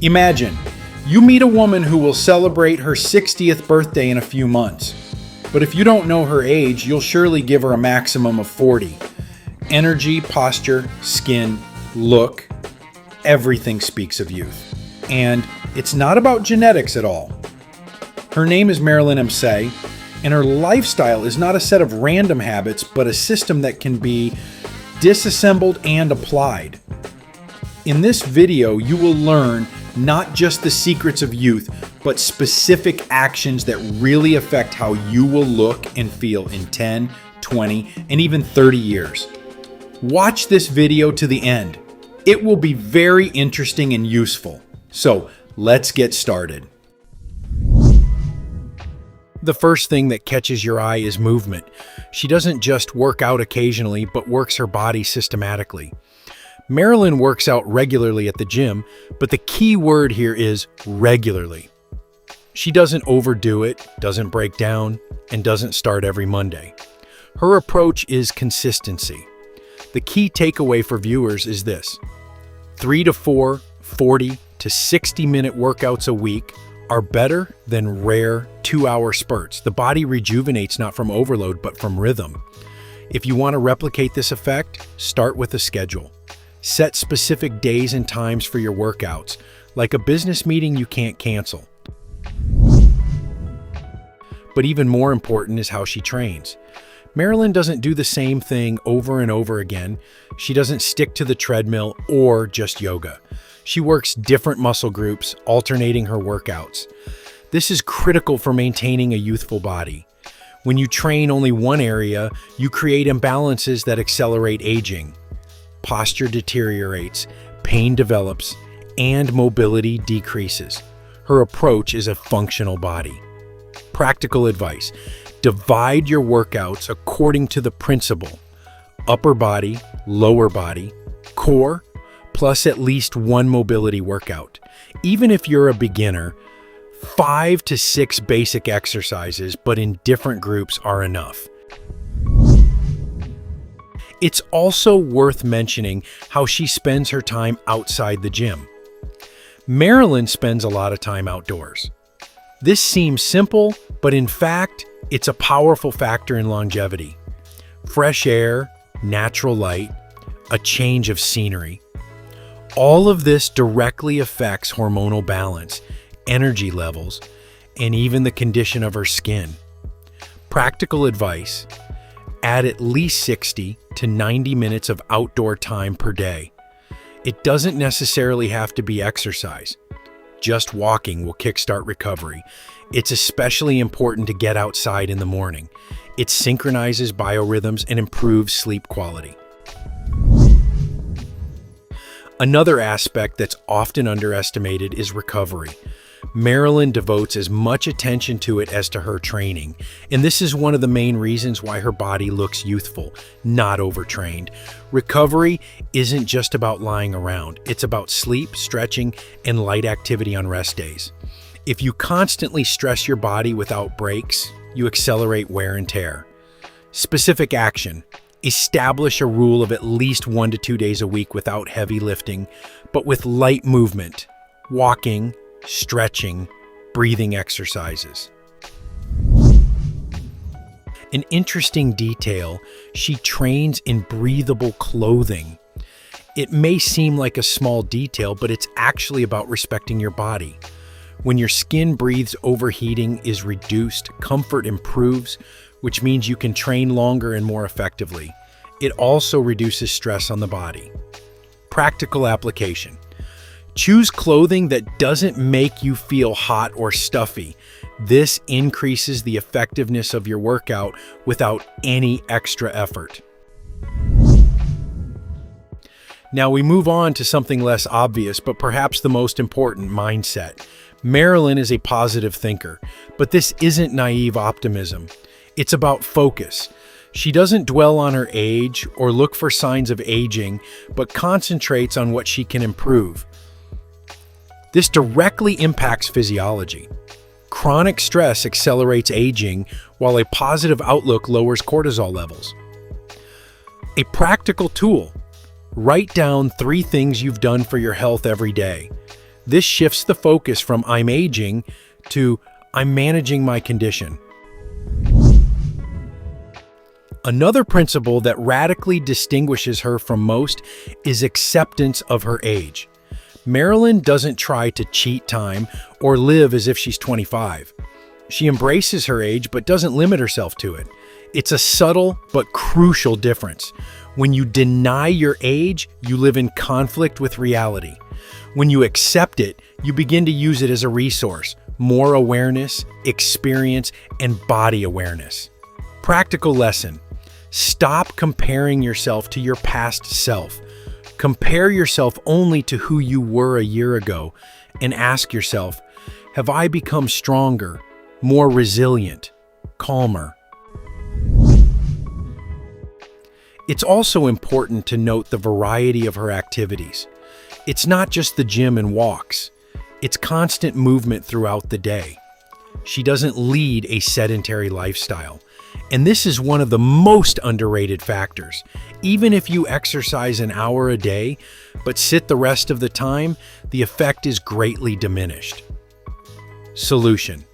Imagine, you meet a woman who will celebrate her 60th birthday in a few months. But if you don't know her age, you'll surely give her a maximum of 40. Energy, posture, skin, look, everything speaks of youth. And it's not about genetics at all. Her name is Marilyn Emseih, and her lifestyle is not a set of random habits, but a system that can be disassembled and applied. In this video, you will learn not just the secrets of youth, but specific actions that really affect how you will look and feel in 10, 20, and even 30 years. Watch this video to the end. It will be very interesting and useful. So let's get started. The first thing that catches your eye is movement. She doesn't just work out occasionally, but works her body systematically. Marilyn works out regularly at the gym, but the key word here is regularly. She doesn't overdo it, doesn't break down, and doesn't start every Monday. Her approach is consistency. The key takeaway for viewers is this: 3 to 4, 40 to 60-minute workouts a week are better than rare 2-hour spurts. The body rejuvenates not from overload, but from rhythm. If you want to replicate this effect, start with a schedule. Set specific days and times for your workouts, like a business meeting you can't cancel. But even more important is how she trains. Marilyn doesn't do the same thing over and over again. She doesn't stick to the treadmill or just yoga. She works different muscle groups, alternating her workouts. This is critical for maintaining a youthful body. When you train only one area, you create imbalances that accelerate aging. Posture deteriorates, pain develops, and mobility decreases. Her approach is a functional body. Practical advice: divide your workouts according to the principle: upper body, lower body, core, plus at least one mobility workout. Even if you're a beginner, 5 to 6 basic exercises, but in different groups, are enough. It's also worth mentioning how she spends her time outside the gym. Marilyn spends a lot of time outdoors. This seems simple, but in fact, it's a powerful factor in longevity. Fresh air, natural light, a change of scenery. All of this directly affects hormonal balance, energy levels, and even the condition of her skin. Practical advice: add at least 60 to 90 minutes of outdoor time per day. It doesn't necessarily have to be exercise. Just walking will kickstart recovery. It's especially important to get outside in the morning. It synchronizes biorhythms and improves sleep quality. Another aspect that's often underestimated is recovery. Marilyn devotes as much attention to it as to her training, and this is one of the main reasons why her body looks youthful, not overtrained. Recovery isn't just about lying around. It's about sleep, stretching, and light activity on rest days. If you constantly stress your body without breaks, you accelerate wear and tear. Specific action: establish a rule of at least 1 to 2 days a week without heavy lifting, but with light movement, walking, stretching, breathing exercises. An interesting detail: she trains in breathable clothing. It may seem like a small detail, but it's actually about respecting your body. When your skin breathes, overheating is reduced, comfort improves, which means you can train longer and more effectively. It also reduces stress on the body. Practical application: choose clothing that doesn't make you feel hot or stuffy. This increases the effectiveness of your workout without any extra effort. Now we move on to something less obvious, but perhaps the most important: mindset. Marilyn is a positive thinker, but this isn't naive optimism. It's about focus. She doesn't dwell on her age or look for signs of aging, but concentrates on what she can improve. This directly impacts physiology. Chronic stress accelerates aging, while a positive outlook lowers cortisol levels. A practical tool: write down 3 things you've done for your health every day. This shifts the focus from "I'm aging" to "I'm managing my condition." Another principle that radically distinguishes her from most is acceptance of her age. Marilyn doesn't try to cheat time or live as if she's 25. She embraces her age but doesn't limit herself to it. It's a subtle but crucial difference. When you deny your age, you live in conflict with reality. When you accept it, you begin to use it as a resource, more awareness, experience, and body awareness. Practical lesson: stop comparing yourself to your past self. Compare yourself only to who you were a year ago and ask yourself, have I become stronger, more resilient, calmer? It's also important to note the variety of her activities. It's not just the gym and walks. It's constant movement throughout the day. She doesn't lead a sedentary lifestyle. And this is one of the most underrated factors. Even if you exercise an hour a day, but sit the rest of the time, the effect is greatly diminished. Solution: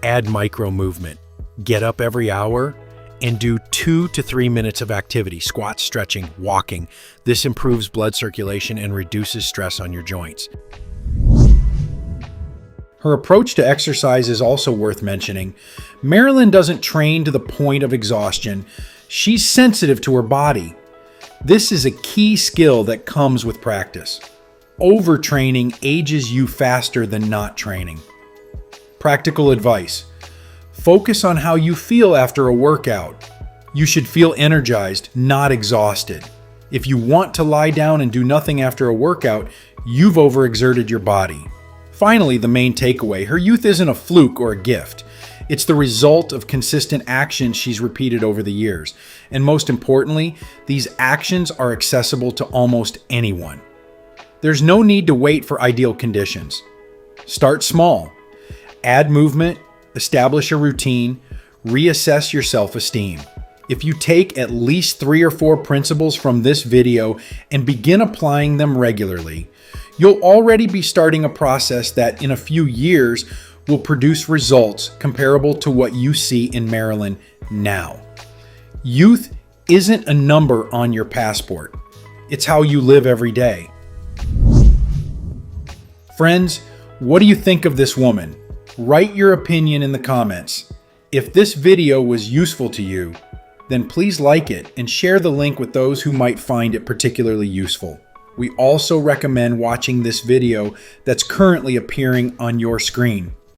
add micro movement. Get up every hour and do 2 to 3 minutes of activity, squats, stretching, walking. This improves blood circulation and reduces stress on your joints. Her approach to exercise is also worth mentioning. Marilyn doesn't train to the point of exhaustion. She's sensitive to her body. This is a key skill that comes with practice. Overtraining ages you faster than not training. Practical advice: focus on how you feel after a workout. You should feel energized, not exhausted. If you want to lie down and do nothing after a workout, you've overexerted your body. Finally, the main takeaway: her youth isn't a fluke or a gift. It's the result of consistent actions she's repeated over the years. And most importantly, these actions are accessible to almost anyone. There's no need to wait for ideal conditions. Start small. Add movement, establish a routine, reassess your self-esteem. If you take at least 3 or 4 principles from this video and begin applying them regularly, you'll already be starting a process that in a few years will produce results comparable to what you see in Marilyn now. Youth isn't a number on your passport. It's how you live every day. Friends, what do you think of this woman? Write your opinion in the comments. If this video was useful to you, then please like it and share the link with those who might find it particularly useful. We also recommend watching this video that's currently appearing on your screen.